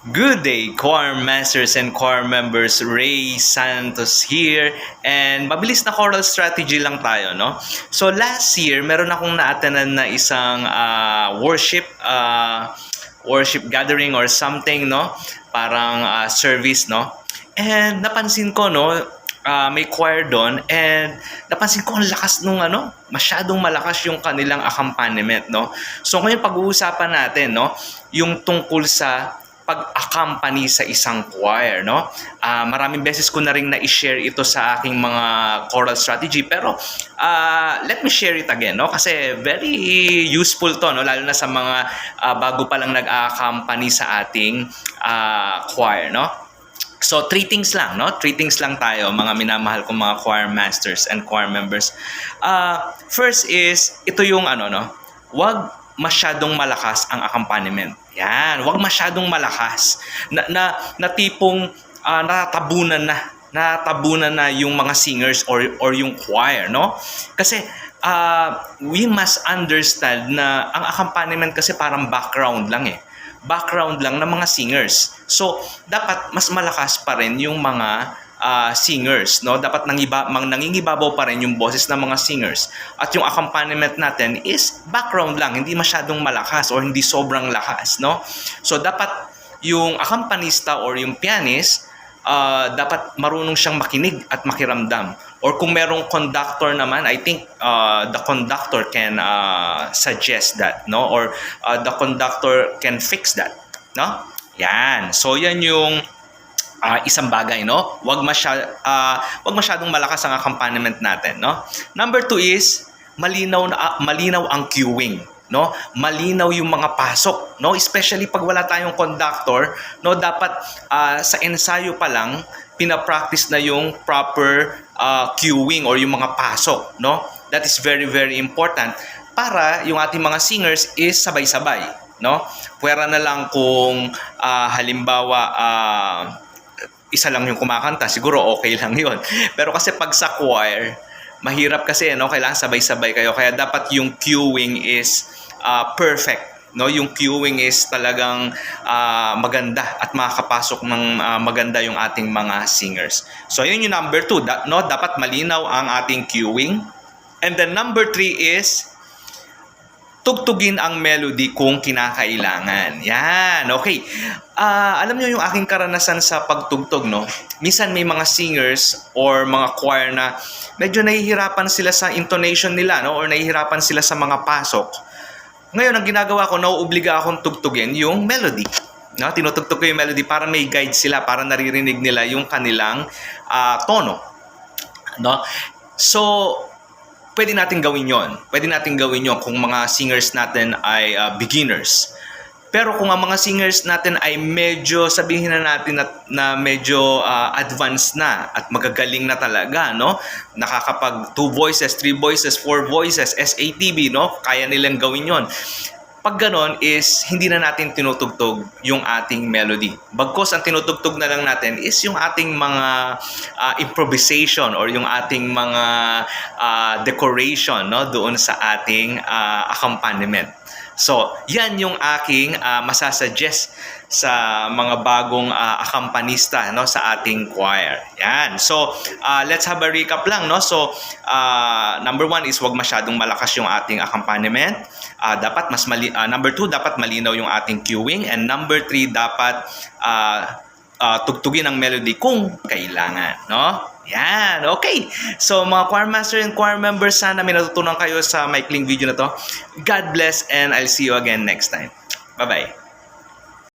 Good day, choir masters and choir members. Ray Santos here. And mabilis na choral strategy lang tayo, no? So last year, meron akong na-attenan na isang worship gathering or something, no? Parang service, no? And napansin ko, no, may choir doon, and napansin ko ang lakas nung masyadong malakas yung kanilang accompaniment, no? So ngayon pag-uusapan natin, no, yung tungkol sa pag-accompany sa isang choir, no? Maraming beses ko na rin na-share ito sa aking mga choral strategy, pero let me share it again, no? Kasi very useful to, no? Lalo na sa mga bago pa lang nag-accompany sa ating choir, no? So, three things lang, no? Three things lang tayo, mga minamahal kong mga choir masters and choir members. First is, ito yung wag masyadong malakas ang accompaniment. Yan, wag masyadong malakas. Na tipong natabunan na yung mga singers or yung choir, no? Kasi we must understand na ang accompaniment kasi parang background lang eh. Background lang ng mga singers. So, dapat mas malakas pa rin yung mga singers, no? Dapat nangingibabaw pa rin yung boses ng mga singers. At yung accompaniment natin is background lang, hindi masyadong malakas or hindi sobrang lakas, no? So, dapat yung accompanista or yung pianist, dapat marunong siyang makinig at makiramdam. Or kung merong conductor naman, I think the conductor can suggest that, no? Or the conductor can fix that, no? Yan. So yan yung isang bagay, no? Wag masyadong malakas ang accompaniment natin, no? Number 2 is malinaw ang cueing, no? Malinaw yung mga pasok, no? Especially pag wala tayong conductor, no? Dapat sa ensayo pa lang pina-practice na yung proper cueing or yung mga pasok, no? That is very very important para yung ating mga singers is sabay-sabay, no? Pwera na lang kung halimbawa isa lang yung kumakanta, siguro okay lang yun. Pero kasi pag sa choir, mahirap kasi, no? Kailangan sabay-sabay kayo. Kaya dapat yung cueing is perfect, no? Yung cueing is talagang maganda at makakapasok ng maganda yung ating mga singers. So, yun yung number 2, no? Dapat malinaw ang ating cueing. And then number 3 is tugtugin ang melody kung kinakailangan. Yan, okay. Alam niyo yung aking karanasan sa pagtugtog, no? Minsan may mga singers or mga choir na medyo nahihirapan sila sa intonation nila, no? Or nahihirapan sila sa mga pasok. Ngayon, ang ginagawa ko, nauobliga akong tugtugin yung melody. No? Tinutugtog ko yung melody para may guide sila, para naririnig nila yung kanilang tono. No? So, pwede natin gawin yon. Pwede natin gawin yon kung mga singers natin ay beginners. Pero kung ang mga singers natin ay medyo, sabihin na natin na medyo advanced na at magagaling na talaga, no? Nakakapag 2 voices, 3 voices, 4 voices, SATB, no? Kaya nilang gawin yon. Pag ganon is hindi na natin tinutugtog yung ating melody. Bagkos ang tinutugtog na lang natin is yung ating mga improvisation or yung ating mga decoration, no, doon sa ating accompaniment. So, yan yung aking masasuggest sa mga bagong accompanista, no, sa ating choir. Yan. So, let's have a recap lang, no. So, number 1 is wag masyadong malakas yung ating accompaniment. Number 2, dapat malinaw yung ating cueing, and number 3, dapat tugtugin ang melody kung kailangan, no? Yan, okay. So, mga choir master and choir members, sana may natutunan kayo sa maikling video na to. God bless, and I'll see you again next time. Bye-bye.